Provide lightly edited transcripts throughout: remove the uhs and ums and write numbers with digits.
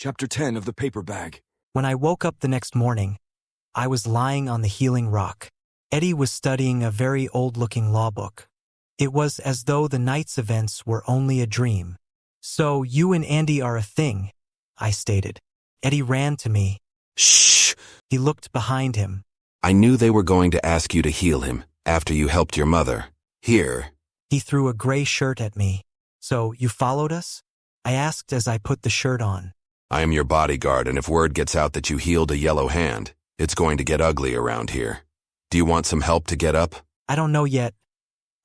Chapter 10 of the paper bag. When I woke up the next morning, I was lying on the healing rock. Eddie was studying a very old-looking law book. It was as though the night's events were only a dream. "So you and Andy are a thing," I stated. Eddie ran to me. Shh! He looked behind him. I knew they were going to ask you to heal him after you helped your mother. Here. He threw a gray shirt at me. "So you followed us?" I asked as I put the shirt on. I am your bodyguard, and if word gets out that you healed a yellow hand, it's going to get ugly around here. Do you want some help to get up? "I don't know yet,"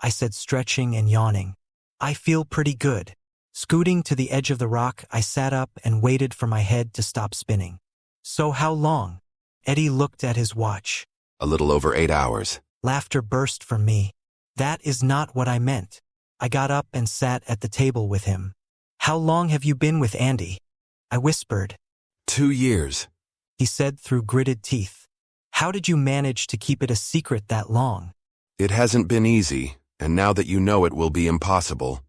I said, stretching and yawning. "I feel pretty good." Scooting to the edge of the rock, I sat up and waited for my head to stop spinning. "So how long?" Eddie looked at his watch. A little over 8 hours. Laughter burst from me. "That is not what I meant." I got up and sat at the table with him. "How long have you been with Andy?" I whispered. 2 years. He said through gritted teeth. "How did you manage to keep it a secret that long?" It hasn't been easy, and now that you know it will be impossible.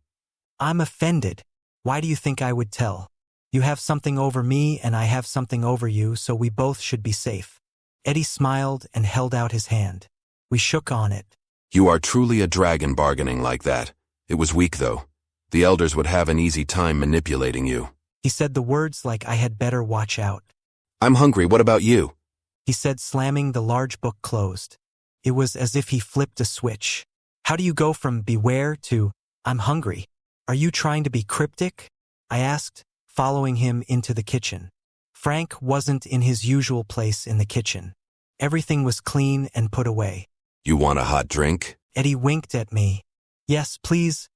"I'm offended. Why do you think I would tell? You have something over me and I have something over you, so we both should be safe." Eddie smiled and held out his hand. We shook on it. You are truly a dragon bargaining like that. It was weak, though. The elders would have an easy time manipulating you. He said the words like I had better watch out. I'm hungry, what about you? He said, slamming the large book closed. It was as if he flipped a switch. "How do you go from beware to I'm hungry? Are you trying to be cryptic?" I asked, following him into the kitchen. Frank wasn't in his usual place in the kitchen. Everything was clean and put away. You want a hot drink? Eddie winked at me. "Yes, please,"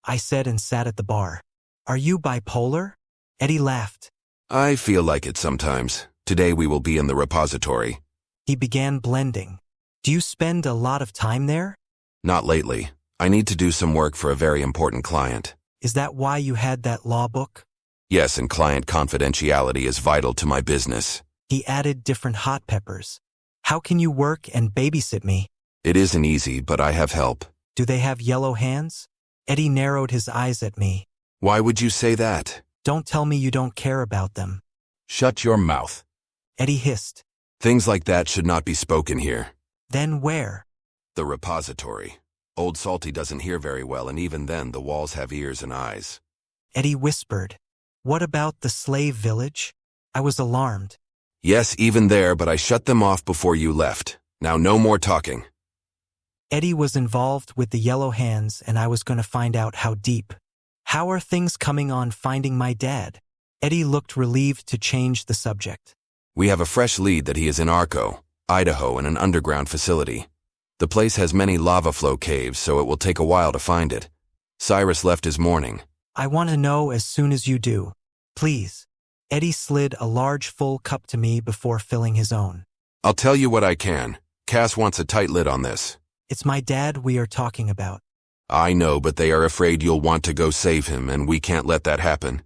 I said and sat at the bar. "Are you bipolar?" Eddie laughed. I feel like it sometimes. Today we will be in the repository. He began blending. "Do you spend a lot of time there?" Not lately. I need to do some work for a very important client. "Is that why you had that law book?" Yes, and client confidentiality is vital to my business. He added different hot peppers. "How can you work and babysit me?" It isn't easy, but I have help. "Do they have yellow hands?" Eddie narrowed his eyes at me. Why would you say that? "Don't tell me you don't care about them." Shut your mouth. Eddie hissed. Things like that should not be spoken here. "Then where?" The repository. Old Salty doesn't hear very well, and even then the walls have ears and eyes. Eddie whispered. "What about the slave village?" I was alarmed. Yes, even there, but I shut them off before you left. Now no more talking. Eddie was involved with the yellow hands, and I was going to find out how deep. "How are things coming on finding my dad?" Eddie looked relieved to change the subject. We have a fresh lead that he is in Arco, Idaho, in an underground facility. The place has many lava flow caves, so it will take a while to find it. Cyrus left his morning. "I want to know as soon as you do. Please." Eddie slid a large full cup to me before filling his own. I'll tell you what I can. Cass wants a tight lid on this. "It's my dad we are talking about." I know, but they are afraid you'll want to go save him, and we can't let that happen.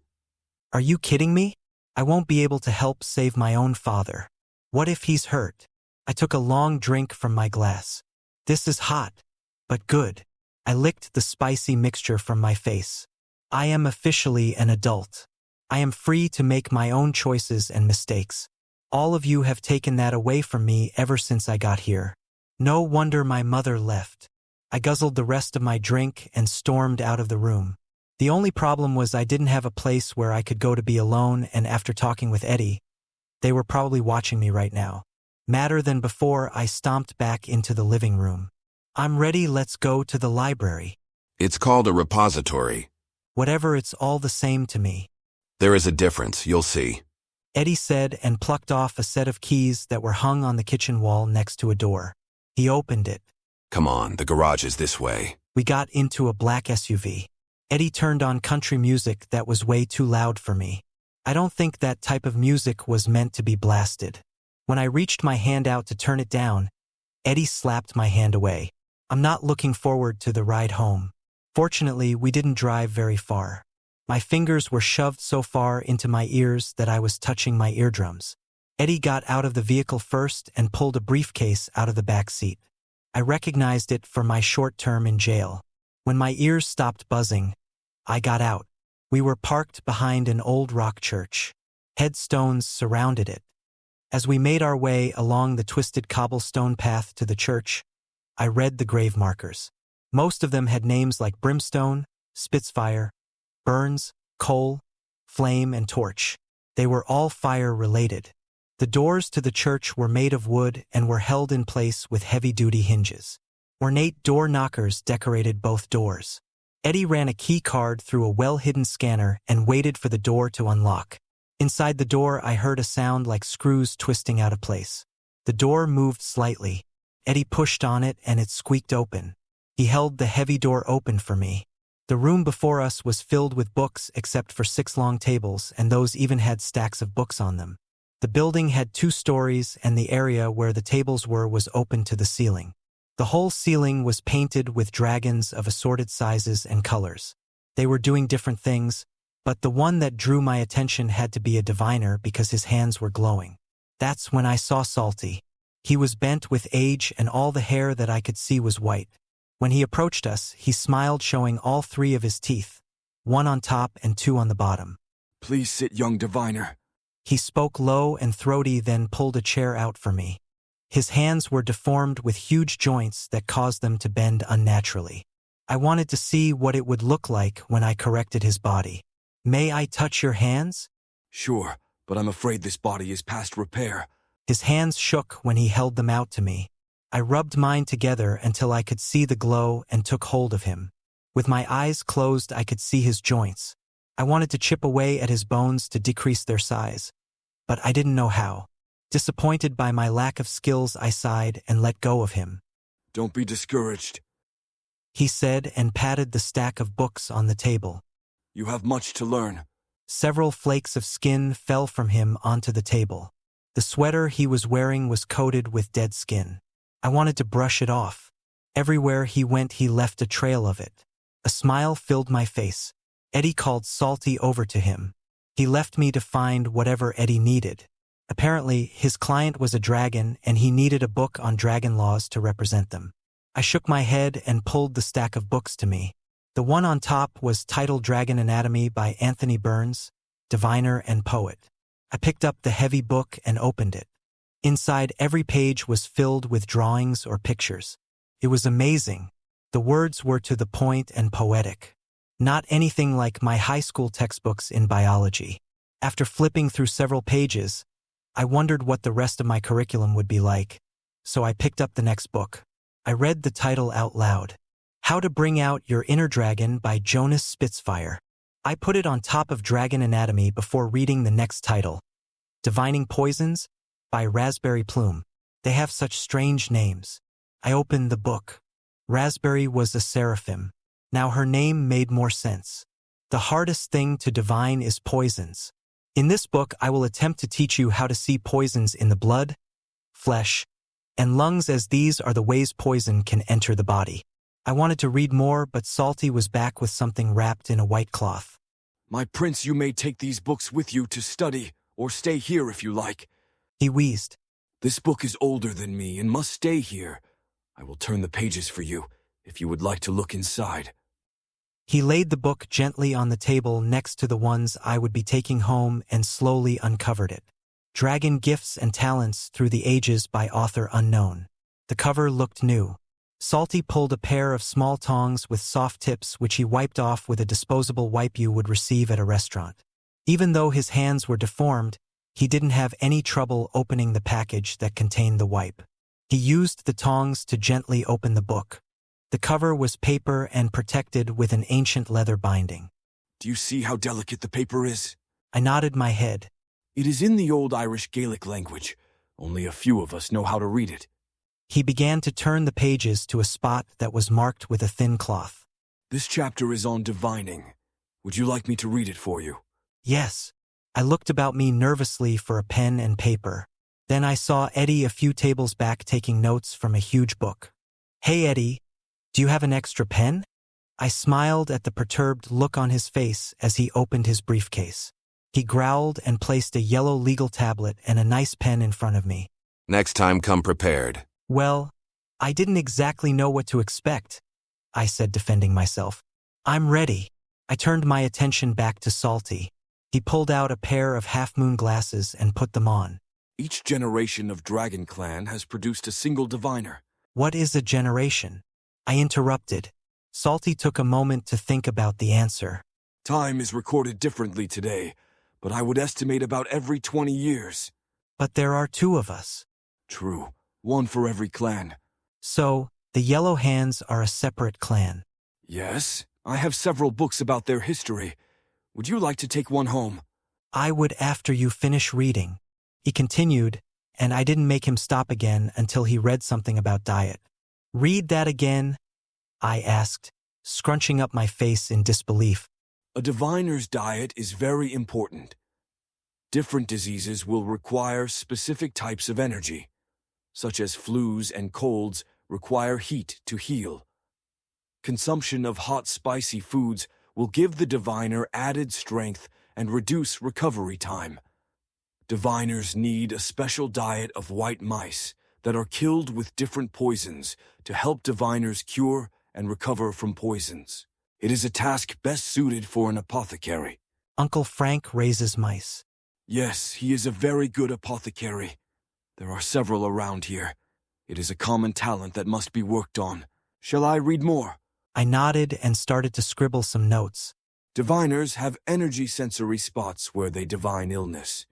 "Are you kidding me? I won't be able to help save my own father. What if he's hurt?" I took a long drink from my glass. "This is hot, but good." I licked the spicy mixture from my face. I am officially an adult. I am free to make my own choices and mistakes. All of you have taken that away from me ever since I got here. No wonder my mother left. I guzzled the rest of my drink and stormed out of the room. The only problem was I didn't have a place where I could go to be alone, and after talking with Eddie, they were probably watching me right now. Madder than before, I stomped back into the living room. "I'm ready, let's go to the library." It's called a repository. "Whatever, it's all the same to me." There is a difference, you'll see. Eddie said and plucked off a set of keys that were hung on the kitchen wall next to a door. He opened it. Come on, the garage is this way. We got into a black SUV. Eddie turned on country music that was way too loud for me. I don't think that type of music was meant to be blasted. When I reached my hand out to turn it down, Eddie slapped my hand away. "I'm not looking forward to the ride home." Fortunately, we didn't drive very far. My fingers were shoved so far into my ears that I was touching my eardrums. Eddie got out of the vehicle first and pulled a briefcase out of the back seat. I recognized it for my short term in jail. When my ears stopped buzzing, I got out. We were parked behind an old rock church. Headstones surrounded it. As we made our way along the twisted cobblestone path to the church, I read the grave markers. Most of them had names like Brimstone, Spitfire, Burns, Coal, Flame, and Torch. They were all fire-related. The doors to the church were made of wood and were held in place with heavy-duty hinges. Ornate door knockers decorated both doors. Eddie ran a key card through a well-hidden scanner and waited for the door to unlock. Inside the door, I heard a sound like screws twisting out of place. The door moved slightly. Eddie pushed on it and it squeaked open. He held the heavy door open for me. The room before us was filled with books except for 6 long tables, and those even had stacks of books on them. The building had 2 stories, and the area where the tables were was open to the ceiling. The whole ceiling was painted with dragons of assorted sizes and colors. They were doing different things, but the one that drew my attention had to be a diviner because his hands were glowing. That's when I saw Salty. He was bent with age and all the hair that I could see was white. When he approached us, he smiled, showing all 3 of his teeth, 1 on top and 2 on the bottom. Please sit, young diviner. He spoke low and throaty, then pulled a chair out for me. His hands were deformed with huge joints that caused them to bend unnaturally. I wanted to see what it would look like when I corrected his body. May I touch your hands? Sure, but I'm afraid this body is past repair. His hands shook when he held them out to me. I rubbed mine together until I could see the glow and took hold of him. With my eyes closed, I could see his joints. I wanted to chip away at his bones to decrease their size, but I didn't know how. Disappointed by my lack of skills, I sighed and let go of him. Don't be discouraged. He said and patted the stack of books on the table. You have much to learn. Several flakes of skin fell from him onto the table. The sweater he was wearing was coated with dead skin. I wanted to brush it off. Everywhere he went, he left a trail of it. A smile filled my face. Eddie called Salty over to him. He left me to find whatever Eddie needed. Apparently, his client was a dragon and he needed a book on dragon laws to represent them. I shook my head and pulled the stack of books to me. The one on top was titled Dragon Anatomy by Anthony Burns, diviner and poet. I picked up the heavy book and opened it. Inside, every page was filled with drawings or pictures. It was amazing. The words were to the point and poetic. Not anything like my high school textbooks in biology. After flipping through several pages, I wondered what the rest of my curriculum would be like, so I picked up the next book. I read the title out loud. How to Bring Out Your Inner Dragon by Jonas Spitfire. I put it on top of Dragon Anatomy before reading the next title. Divining Poisons by Raspberry Plume. They have such strange names. I opened the book. Raspberry was a seraphim. Now her name made more sense. The hardest thing to divine is poisons. In this book, I will attempt to teach you how to see poisons in the blood, flesh, and lungs, as these are the ways poison can enter the body. I wanted to read more, but Salty was back with something wrapped in a white cloth. My prince, you may take these books with you to study, or stay here if you like. He wheezed. This book is older than me and must stay here. I will turn the pages for you, if you would like to look inside. He laid the book gently on the table next to the ones I would be taking home and slowly uncovered it. Dragon Gifts and Talents Through the Ages by author unknown. The cover looked new. Salty pulled a pair of small tongs with soft tips which he wiped off with a disposable wipe you would receive at a restaurant. Even though his hands were deformed, he didn't have any trouble opening the package that contained the wipe. He used the tongs to gently open the book. The cover was paper and protected with an ancient leather binding. Do you see how delicate the paper is? I nodded my head. It is in the old Irish Gaelic language. Only a few of us know how to read it. He began to turn the pages to a spot that was marked with a thin cloth. This chapter is on divining. Would you like me to read it for you? Yes. I looked about me nervously for a pen and paper. Then I saw Eddie a few tables back taking notes from a huge book. Hey Eddie, do you have an extra pen? I smiled at the perturbed look on his face as he opened his briefcase. He growled and placed a yellow legal tablet and a nice pen in front of me. Next time, come prepared. Well, I didn't exactly know what to expect, I said, defending myself. I'm ready. I turned my attention back to Salty. He pulled out a pair of half-moon glasses and put them on. Each generation of Dragon Clan has produced a single diviner. What is a generation? I interrupted. Salty took a moment to think about the answer. Time is recorded differently today, but I would estimate about every 20 years. But there are two of us. True, one for every clan. So, the Yellow Hands are a separate clan. Yes, I have several books about their history. Would you like to take one home? I would after you finish reading. He continued, and I didn't make him stop again until he read something about diet. Read that again? I asked, scrunching up my face in disbelief. A diviner's diet is very important. Different diseases will require specific types of energy, such as flus and colds require heat to heal. Consumption of hot, spicy foods will give the diviner added strength and reduce recovery time. Diviners need a special diet of white mice that are killed with different poisons to help diviners cure and recover from poisons. It is a task best suited for an apothecary. Uncle Frank raises mice. Yes, he is a very good apothecary. There are several around here. It is a common talent that must be worked on. Shall I read more? I nodded and started to scribble some notes. Diviners have energy sensory spots where they divine illness.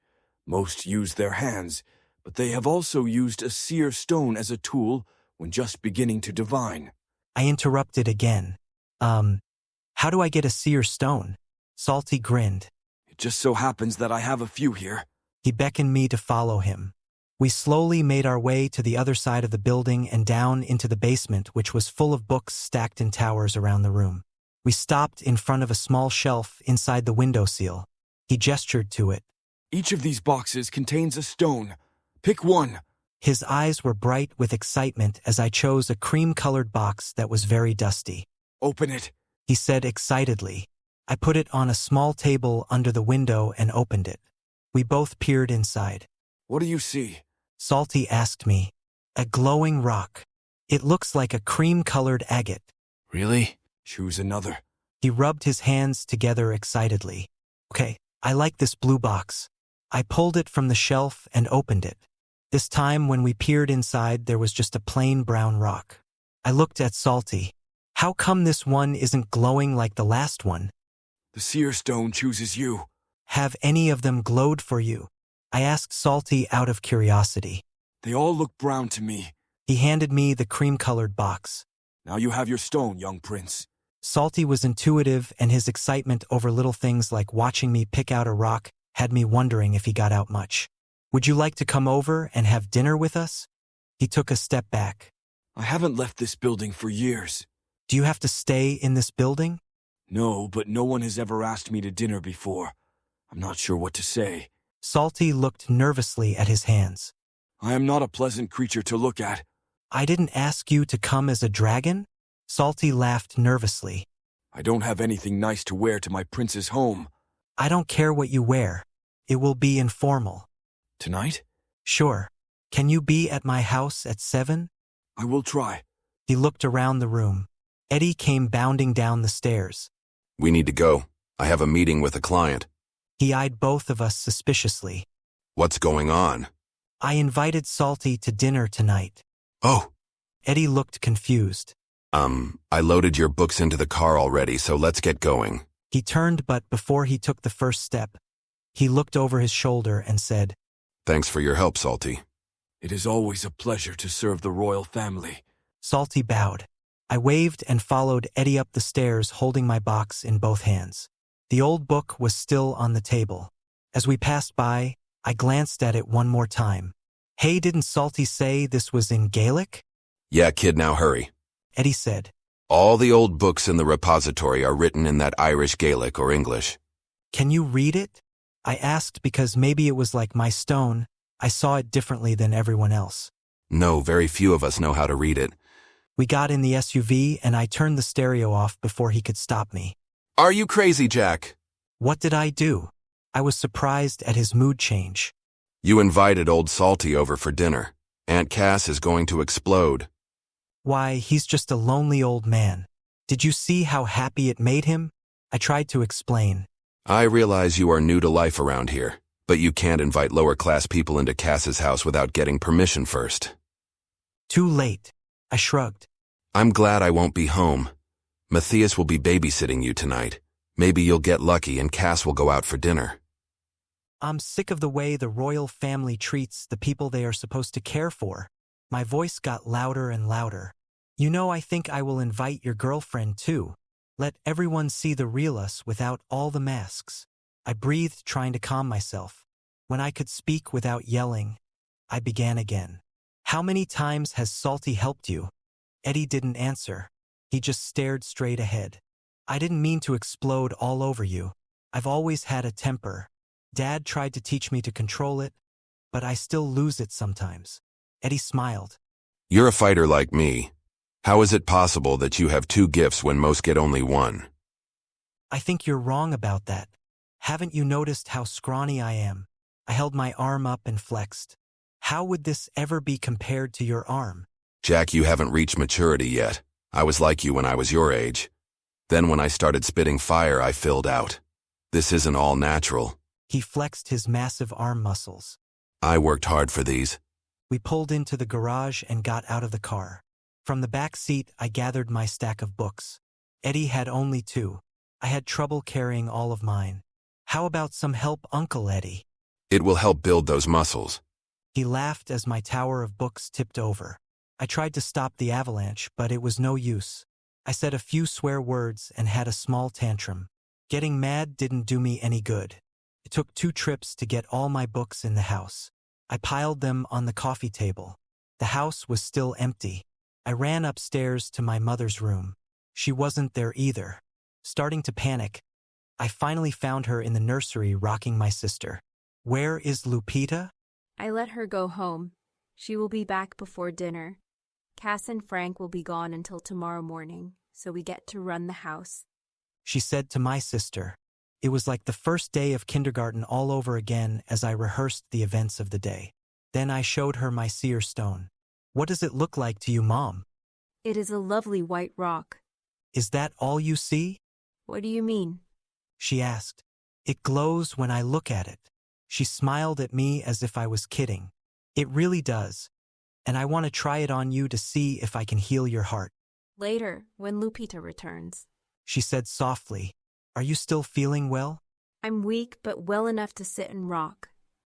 Most use their hands, but they have also used a seer stone as a tool when just beginning to divine. I interrupted again. How do I get a seer stone? Salty grinned. It just so happens that I have a few here. He beckoned me to follow him. We slowly made our way to the other side of the building and down into the basement, which was full of books stacked in towers around the room. We stopped in front of a small shelf inside the windowsill. He gestured to it. Each of these boxes contains a stone. Pick one. His eyes were bright with excitement as I chose a cream-colored box that was very dusty. Open it. He said excitedly. I put it on a small table under the window and opened it. We both peered inside. What do you see? Salty asked me. A glowing rock. It looks like a cream-colored agate. Really? Choose another. He rubbed his hands together excitedly. Okay, I like this blue box. I pulled it from the shelf and opened it. This time when we peered inside, there was just a plain brown rock. I looked at Salty. How come this one isn't glowing like the last one? The seer stone chooses you. Have any of them glowed for you? I asked Salty out of curiosity. They all look brown to me. He handed me the cream-colored box. Now you have your stone, young prince. Salty was intuitive, and his excitement over little things like watching me pick out a rock had me wondering if he got out much. Would you like to come over and have dinner with us? He took a step back. I haven't left this building for years. Do you have to stay in this building? No, but no one has ever asked me to dinner before. I'm not sure what to say. Salty looked nervously at his hands. I am not a pleasant creature to look at. I didn't ask you to come as a dragon? Salty laughed nervously. I don't have anything nice to wear to my prince's home. I don't care what you wear. It will be informal. Tonight? Sure. Can you be at my house at 7? I will try. He looked around the room. Eddie came bounding down the stairs. We need to go. I have a meeting with a client. He eyed both of us suspiciously. What's going on? I invited Salty to dinner tonight. Oh. Eddie looked confused. I loaded your books into the car already, so let's get going. He turned, but before he took the first step, he looked over his shoulder and said, Thanks for your help, Salty. It is always a pleasure to serve the royal family. Salty bowed. I waved and followed Eddie up the stairs, holding my box in both hands. The old book was still on the table. As we passed by, I glanced at it one more time. Hey, didn't Salty say this was in Gaelic? Yeah, kid, now hurry. Eddie said. All the old books in the repository are written in that Irish Gaelic or English. Can you read it? I asked because maybe it was like my stone. I saw it differently than everyone else. No, very few of us know how to read it. We got in the SUV and I turned the stereo off before he could stop me. Are you crazy, Jack? What did I do? I was surprised at his mood change. You invited old Salty over for dinner. Aunt Cass is going to explode. Why, he's just a lonely old man. Did you see how happy it made him? I tried to explain. I realize you are new to life around here, but you can't invite lower-class people into Cass's house without getting permission first. Too late. I shrugged. I'm glad I won't be home. Matthias will be babysitting you tonight. Maybe you'll get lucky and Cass will go out for dinner. I'm sick of the way the royal family treats the people they are supposed to care for. My voice got louder and louder. You know, I think I will invite your girlfriend too. Let everyone see the real us without all the masks. I breathed, trying to calm myself. When I could speak without yelling, I began again. How many times has Salty helped you? Eddie didn't answer. He just stared straight ahead. I didn't mean to explode all over you. I've always had a temper. Dad tried to teach me to control it, but I still lose it sometimes. Eddie smiled. You're a fighter like me. How is it possible that you have two gifts when most get only one? I think you're wrong about that. Haven't you noticed how scrawny I am? I held my arm up and flexed. How would this ever be compared to your arm? Jack, you haven't reached maturity yet. I was like you when I was your age. Then when I started spitting fire, I filled out. This isn't all natural. He flexed his massive arm muscles. I worked hard for these. We pulled into the garage and got out of the car. From the back seat, I gathered my stack of books. Eddie had only 2. I had trouble carrying all of mine. How about some help, Uncle Eddie? It will help build those muscles. He laughed as my tower of books tipped over. I tried to stop the avalanche, but it was no use. I said a few swear words and had a small tantrum. Getting mad didn't do me any good. It took 2 trips to get all my books in the house. I piled them on the coffee table. The house was still empty. I ran upstairs to my mother's room. She wasn't there either. Starting to panic, I finally found her in the nursery rocking my sister. Where is Lupita? I let her go home. She will be back before dinner. Cass and Frank will be gone until tomorrow morning, so we get to run the house. She said to my sister. It was like the first day of kindergarten all over again as I rehearsed the events of the day. Then I showed her my seer stone. What does it look like to you, Mom? It is a lovely white rock. Is that all you see? What do you mean? She asked. It glows when I look at it. She smiled at me as if I was kidding. It really does. And I want to try it on you to see if I can heal your heart. Later, when Lupita returns. She said softly. Are you still feeling well? I'm weak, but well enough to sit and rock.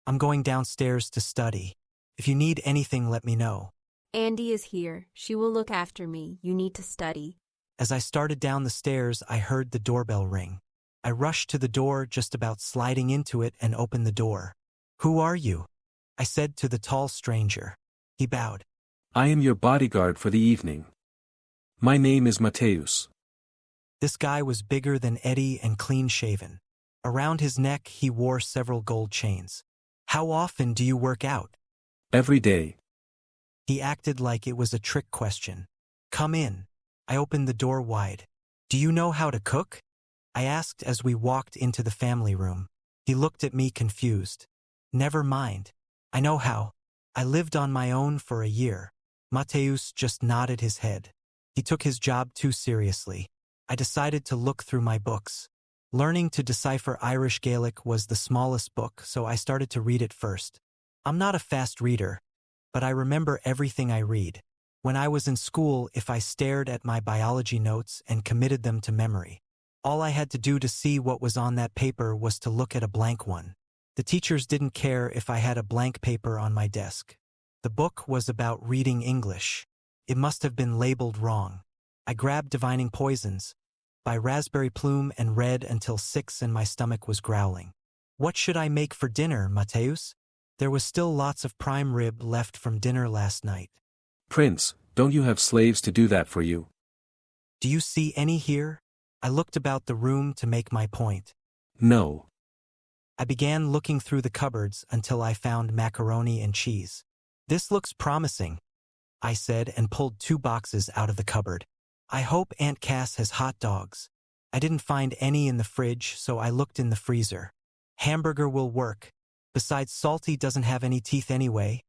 I'm going downstairs to study. If you need anything, let me know. Andy is here. She will look after me. You need to study. As I started down the stairs, I heard the doorbell ring. I rushed to the door, just about sliding into it, and opened the door. Who are you? I said to the tall stranger. He bowed. I am your bodyguard for the evening. My name is Mateus. This guy was bigger than Eddie and clean-shaven. Around his neck, he wore several gold chains. How often do you work out? Every day. He acted like it was a trick question. Come in. I opened the door wide. Do you know how to cook? I asked as we walked into the family room. He looked at me confused. Never mind. I know how. I lived on my own for a year. Mateus just nodded his head. He took his job too seriously. I decided to look through my books. Learning to decipher Irish Gaelic was the smallest book, so I started to read it first. I'm not a fast reader, but I remember everything I read. When I was in school, if I stared at my biology notes and committed them to memory, all I had to do to see what was on that paper was to look at a blank one. The teachers didn't care if I had a blank paper on my desk. The book was about reading English. It must have been labeled wrong. I grabbed Divining Poisons by Raspberry Plume and read until 6 and my stomach was growling. What should I make for dinner, Mateus? There was still lots of prime rib left from dinner last night. Prince, don't you have slaves to do that for you? Do you see any here? I looked about the room to make my point. No. I began looking through the cupboards until I found macaroni and cheese. This looks promising, I said and pulled 2 boxes out of the cupboard. I hope Aunt Cass has hot dogs. I didn't find any in the fridge, so I looked in the freezer. Hamburger will work. Besides, Salty doesn't have any teeth anyway,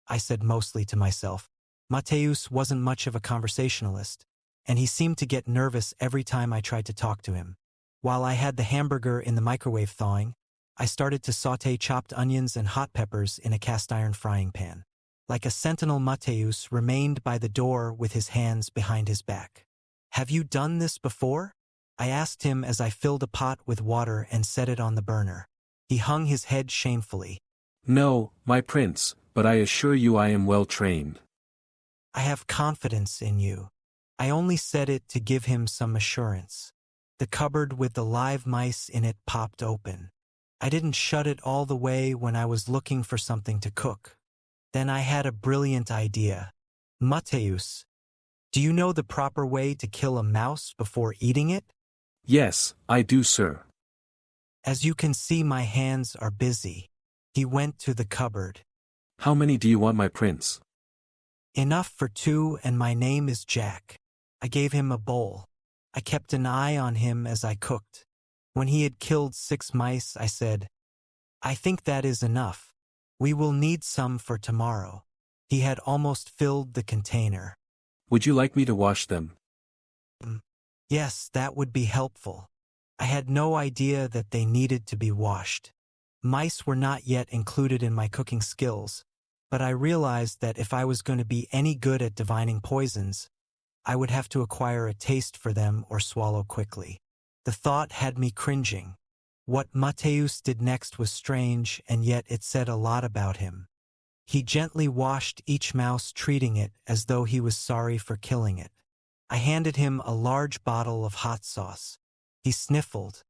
I said mostly to myself. Mateus wasn't much of a conversationalist, and he seemed to get nervous every time I tried to talk to him. While I had the hamburger in the microwave thawing, I started to saute chopped onions and hot peppers in a cast-iron frying pan. Like a sentinel, Mateus remained by the door with his hands behind his back. "Have you done this before?" I asked him as I filled a pot with water and set it on the burner. He hung his head shamefully. No, my prince, but I assure you I am well trained. "I have confidence in you." I only said it to give him some assurance. The cupboard with the live mice in it popped open. I didn't shut it all the way when I was looking for something to cook. Then I had a brilliant idea. "Mateus, do you know the proper way to kill a mouse before eating it?" Yes, I do, sir. "As you can see, my hands are busy." He went to the cupboard. How many do you want, my prince? "Enough for 2, and my name is Jack." I gave him a bowl. I kept an eye on him as I cooked. When he had killed 6 mice, I said, "I think that is enough. We will need some for tomorrow." He had almost filled the container. Would you like me to wash them? Yes, that would be helpful. I had no idea that they needed to be washed. Mice were not yet included in my cooking skills, but I realized that if I was going to be any good at divining poisons, I would have to acquire a taste for them or swallow quickly. The thought had me cringing. What Mateus did next was strange, and yet it said a lot about him. He gently washed each mouse, treating it as though he was sorry for killing it. I handed him a large bottle of hot sauce. He sniffled.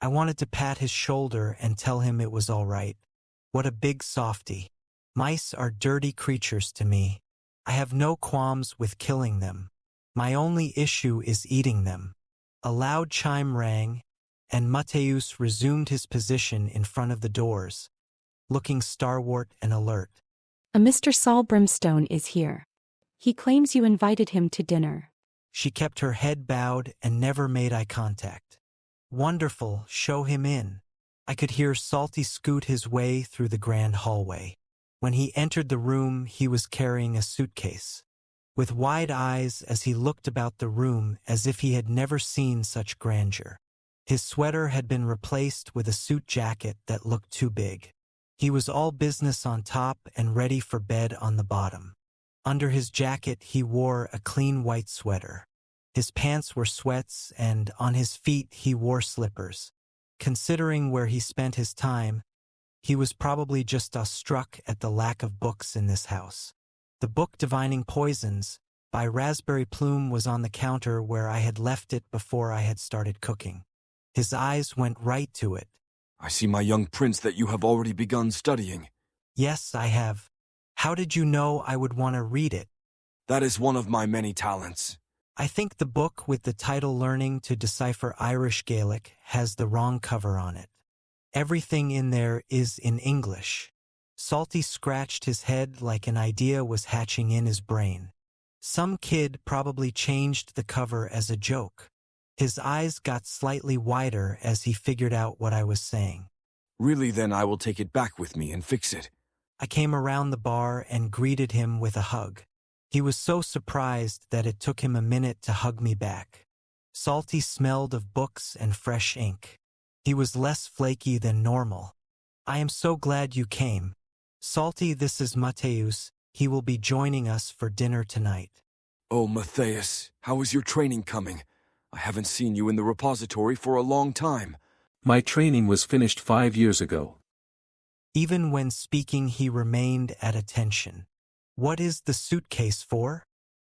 I wanted to pat his shoulder and tell him it was all right. What a big softy. Mice are dirty creatures to me. I have no qualms with killing them. My only issue is eating them. A loud chime rang, and Mateus resumed his position in front of the doors, looking stalwart and alert. "A Mr. Saul Brimstone is here. He claims you invited him to dinner." She kept her head bowed and never made eye contact. "Wonderful, show him in." I could hear Salty scoot his way through the grand hallway. When he entered the room, he was carrying a suitcase. With wide eyes as he looked about the room as if he had never seen such grandeur. His sweater had been replaced with a suit jacket that looked too big. He was all business on top and ready for bed on the bottom. Under his jacket he wore a clean white sweater. His pants were sweats, and on his feet he wore slippers. Considering where he spent his time, he was probably just awestruck at the lack of books in this house. The book Divining Poisons by Raspberry Plume was on the counter where I had left it before I had started cooking. His eyes went right to it. I see, my young prince, that you have already begun studying. "Yes, I have." "How did you know I would want to read it?" That is one of my many talents. "I think the book with the title Learning to Decipher Irish Gaelic has the wrong cover on it. Everything in there is in English." Salty scratched his head like an idea was hatching in his brain. Some kid probably changed the cover as a joke. His eyes got slightly wider as he figured out what I was saying. Really, then I will take it back with me and fix it. I came around the bar and greeted him with a hug. He was so surprised that it took him a minute to hug me back. Salty smelled of books and fresh ink. He was less flaky than normal. "I am so glad you came. Salty, this is Mateus. He will be joining us for dinner tonight." Oh, Matthias, how is your training coming? I haven't seen you in the repository for a long time. My training was finished 5 years ago. Even when speaking, he remained at attention. "What is the suitcase for?"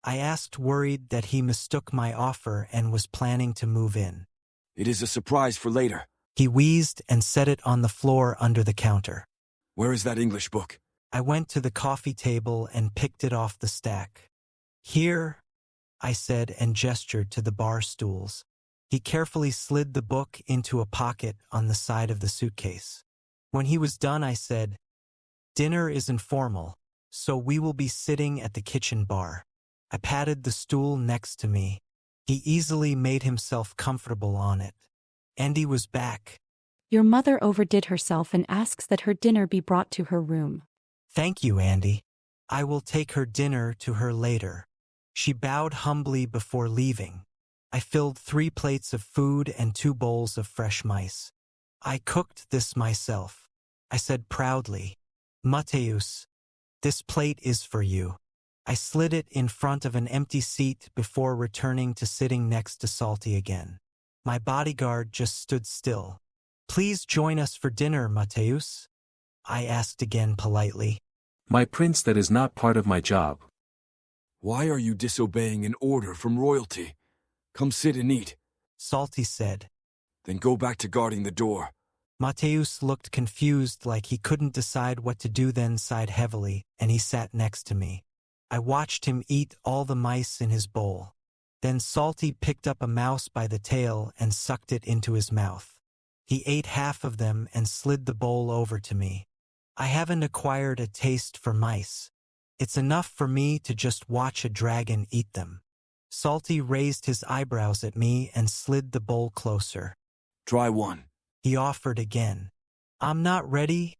I asked, worried that he mistook my offer and was planning to move in. It is a surprise for later. He wheezed and set it on the floor under the counter. Where is that English book? I went to the coffee table and picked it off the stack. "Here," I said, and gestured to the bar stools. He carefully slid the book into a pocket on the side of the suitcase. When he was done, I said, "Dinner is informal, so we will be sitting at the kitchen bar." I patted the stool next to me. He easily made himself comfortable on it. Andy was back. "Your mother overdid herself and asks that her dinner be brought to her room." "Thank you, Andy. I will take her dinner to her later." She bowed humbly before leaving. I filled 3 plates of food and 2 bowls of fresh mice. I cooked this myself. I said proudly, Mateus, this plate is for you. I slid it in front of an empty seat before returning to sitting next to Salty again. My bodyguard just stood still. Please join us for dinner, Mateus, I asked again politely. My prince, that is not part of my job. Why are you disobeying an order from royalty? Come sit and eat. Salty said. Then go back to guarding the door. Mateus looked confused, like he couldn't decide what to do, then sighed heavily, and he sat next to me. I watched him eat all the mice in his bowl. Then Salty picked up a mouse by the tail and sucked it into his mouth. He ate half of them and slid the bowl over to me. I haven't acquired a taste for mice. It's enough for me to just watch a dragon eat them. Salty raised his eyebrows at me and slid the bowl closer. Try one. He offered again. I'm not ready,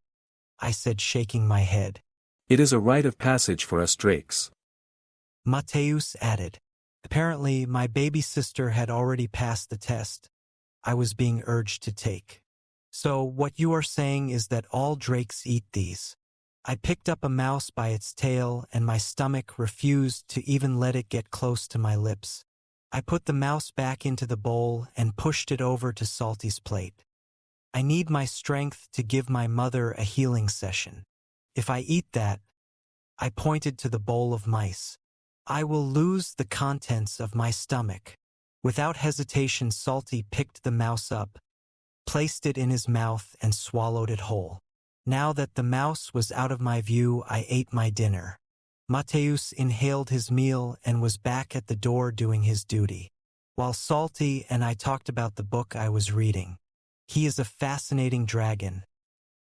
I said, shaking my head. It is a rite of passage for us drakes. Mateus added. Apparently, my baby sister had already passed the test I was being urged to take. So what you are saying is that all drakes eat these. I picked up a mouse by its tail, and my stomach refused to even let it get close to my lips. I put the mouse back into the bowl and pushed it over to Salty's plate. I need my strength to give my mother a healing session. If I eat that, I pointed to the bowl of mice, I will lose the contents of my stomach. Without hesitation, Salty picked the mouse up, placed it in his mouth, and swallowed it whole. Now that the mouse was out of my view, I ate my dinner. Mateus inhaled his meal and was back at the door doing his duty, while Salty and I talked about the book I was reading. He is a fascinating dragon,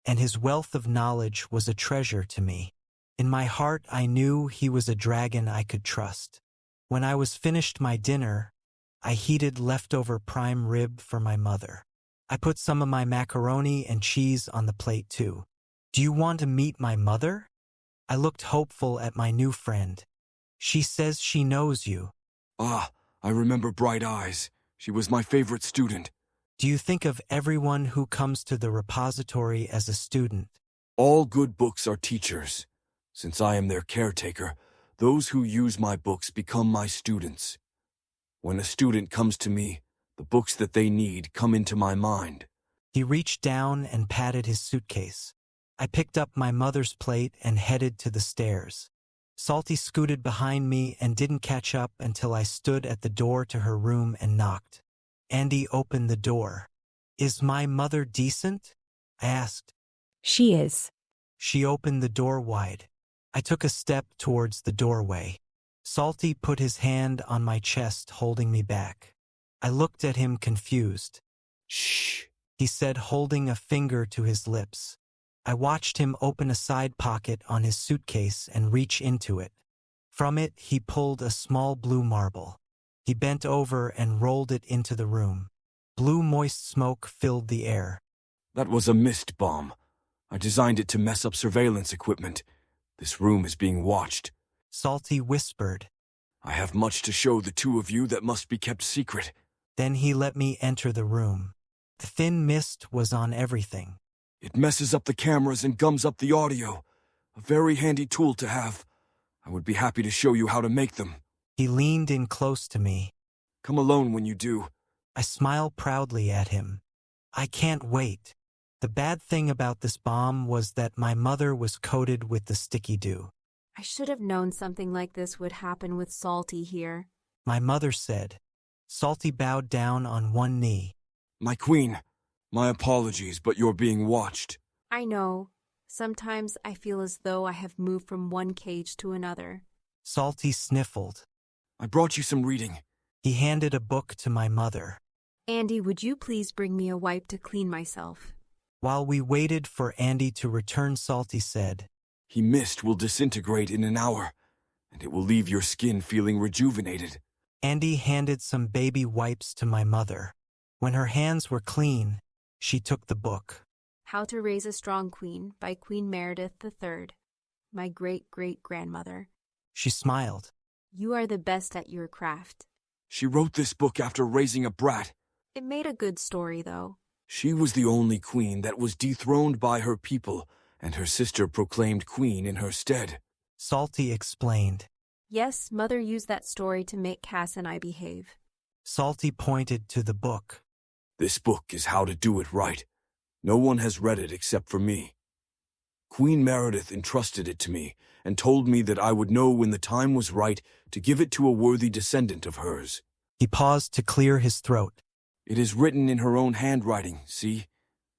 and his wealth of knowledge was a treasure to me. In my heart, I knew he was a dragon I could trust. When I was finished my dinner, I heated leftover prime rib for my mother. I put some of my macaroni and cheese on the plate too. Do you want to meet my mother? I looked hopeful at my new friend. She says she knows you. Ah, I remember Bright Eyes. She was my favorite student. Do you think of everyone who comes to the repository as a student? All good books are teachers. Since I am their caretaker, those who use my books become my students. When a student comes to me, the books that they need come into my mind. He reached down and patted his suitcase. I picked up my mother's plate and headed to the stairs. Salty scooted behind me and didn't catch up until I stood at the door to her room and knocked. Andy opened the door. Is my mother decent? I asked. She is. She opened the door wide. I took a step towards the doorway. Salty put his hand on my chest, holding me back. I looked at him confused. Shh, He said, holding a finger to his lips. I watched him open a side pocket on his suitcase and reach into it. From it, he pulled a small blue marble. He bent over and rolled it into the room. Blue moist smoke filled the air. That was a mist bomb. I designed it to mess up surveillance equipment. This room is being watched. Salty whispered. I have much to show the two of you that must be kept secret. Then he let me enter the room. The thin mist was on everything. It messes up the cameras and gums up the audio. A very handy tool to have. I would be happy to show you how to make them. He leaned in close to me. Come alone when you do. I smiled proudly at him. I can't wait. The bad thing about this bomb was that my mother was coated with the sticky dew. I should have known something like this would happen with Salty here. My mother said. Salty bowed down on one knee. My queen, my apologies, but you're being watched. I know. Sometimes I feel as though I have moved from one cage to another. Salty sniffled. I brought you some reading. He handed a book to my mother. Andy, would you please bring me a wipe to clean myself? While we waited for Andy to return, Salty said, He mist will disintegrate in an hour, and it will leave your skin feeling rejuvenated. Andy handed some baby wipes to my mother. When her hands were clean, she took the book. How to Raise a Strong Queen by Queen Meredith III, my great-great-grandmother. She smiled. You are the best at your craft. She wrote this book after raising a brat. It made a good story, though. She was the only queen that was dethroned by her people, and her sister proclaimed queen in her stead. Salty explained. Yes, Mother used that story to make Cass and I behave. Salty pointed to the book. This book is how to do it right. No one has read it except for me. Queen Meredith entrusted it to me and told me that I would know when the time was right to give it to a worthy descendant of hers. He paused to clear his throat. It is written in her own handwriting, see?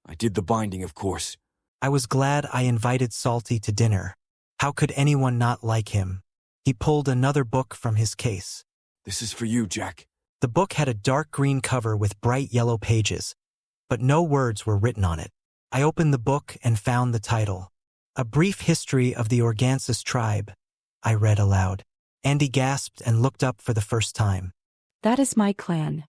I did the binding, of course. I was glad I invited Salty to dinner. How could anyone not like him? He pulled another book from his case. This is for you, Jack. The book had a dark green cover with bright yellow pages, but no words were written on it. I opened the book and found the title. A Brief History of the Organsis Tribe, I read aloud. Andy gasped and looked up for the first time. That is my clan.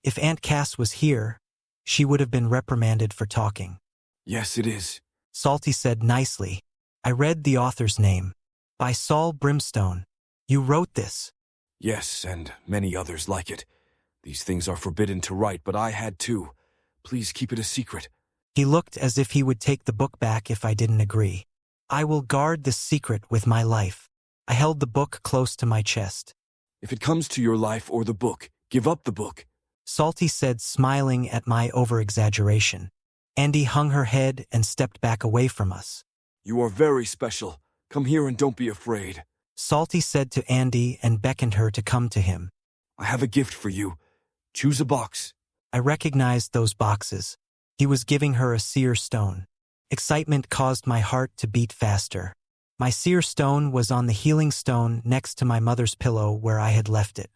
If Aunt Cass was here, she would have been reprimanded for talking. Yes, it is. Salty said nicely. I read the author's name. By Saul Brimstone. You wrote this. Yes, and many others like it. These things are forbidden to write, but I had to. Please keep it a secret. He looked as if he would take the book back if I didn't agree. I will guard this secret with my life. I held the book close to my chest. If it comes to your life or the book, give up the book. Salty said, smiling at my over-exaggeration. Andy hung her head and stepped back away from us. You are very special. Come here and don't be afraid. Salty said to Andy and beckoned her to come to him. I have a gift for you. Choose a box. I recognized those boxes. He was giving her a seer stone. Excitement caused my heart to beat faster. My seer stone was on the healing stone next to my mother's pillow where I had left it.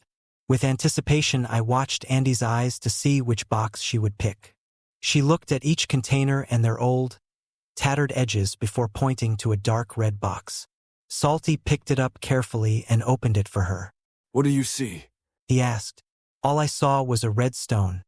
With anticipation, I watched Andy's eyes to see which box she would pick. She looked at each container and their old, tattered edges before pointing to a dark red box. Salty picked it up carefully and opened it for her. What do you see? He asked. All I saw was a red stone.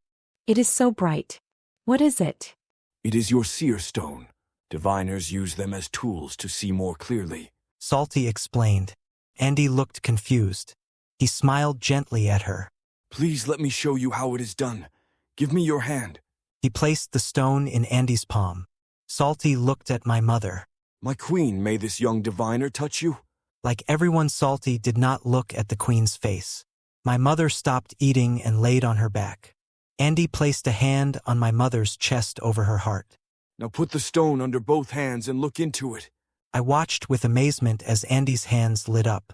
It is so bright. What is it? It is your seer stone. Diviners use them as tools to see more clearly. Salty explained. Andy looked confused. He smiled gently at her. Please let me show you how it is done. Give me your hand. He placed the stone in Andy's palm. Salty looked at my mother. My queen, may this young diviner touch you? Like everyone, Salty did not look at the queen's face. My mother stopped eating and laid on her back. Andy placed a hand on my mother's chest over her heart. Now put the stone under both hands and look into it. I watched with amazement as Andy's hands lit up.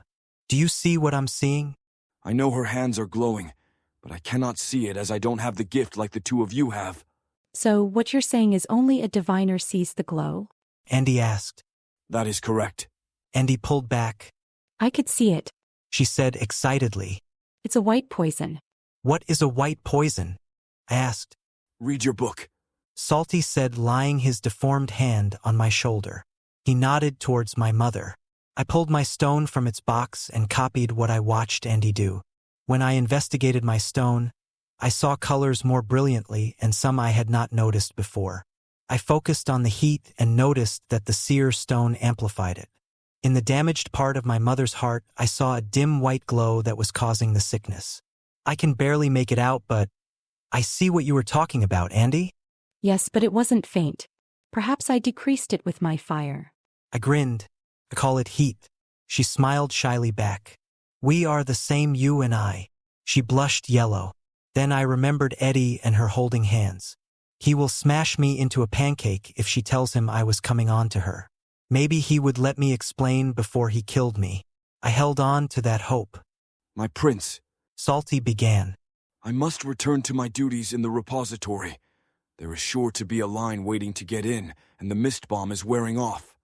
Do you see what I'm seeing? I know her hands are glowing, but I cannot see it as I don't have the gift like the two of you have. So what you're saying is only a diviner sees the glow? Andy asked. That is correct. Andy pulled back. I could see it. She said excitedly. It's a white poison. What is a white poison? I asked. Read your book. Salty said, laying his deformed hand on my shoulder. He nodded towards my mother. I pulled my stone from its box and copied what I watched Andy do. When I investigated my stone, I saw colors more brilliantly and some I had not noticed before. I focused on the heat and noticed that the seer stone amplified it. In the damaged part of my mother's heart, I saw a dim white glow that was causing the sickness. I can barely make it out, but I see what you were talking about, Andy. Yes, but it wasn't faint. Perhaps I decreased it with my fire. I grinned. I call it heat. She smiled shyly back. We are the same, you and I. She blushed yellow. Then I remembered Eddie and her holding hands. He will smash me into a pancake if she tells him I was coming on to her. Maybe he would let me explain before he killed me. I held on to that hope. My prince. Salty began. I must return to my duties in the repository. There is sure to be a line waiting to get in, and the mist bomb is wearing off.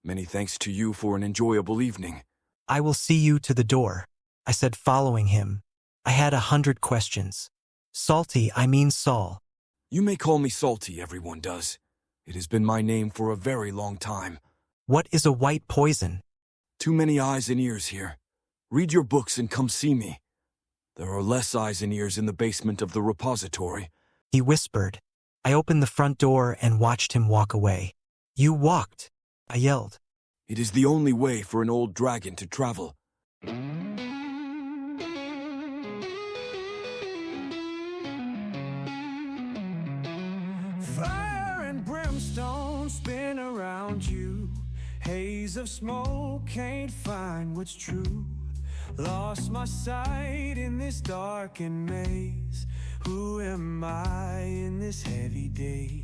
Many thanks to you for an enjoyable evening. I will see you to the door, I said, following him. I had 100 questions. Salty, I mean Saul. You may call me Salty, everyone does. It has been my name for a very long time. What is a white poison? Too many eyes and ears here. Read your books and come see me. There are less eyes and ears in the basement of the repository. He whispered. I opened the front door and watched him walk away. You walked, I yelled. It is the only way for an old dragon to travel. and brimstone spin around you. Haze of smoke, can't find what's true. Lost my sight in this darkened maze. Who am I in this heavy day?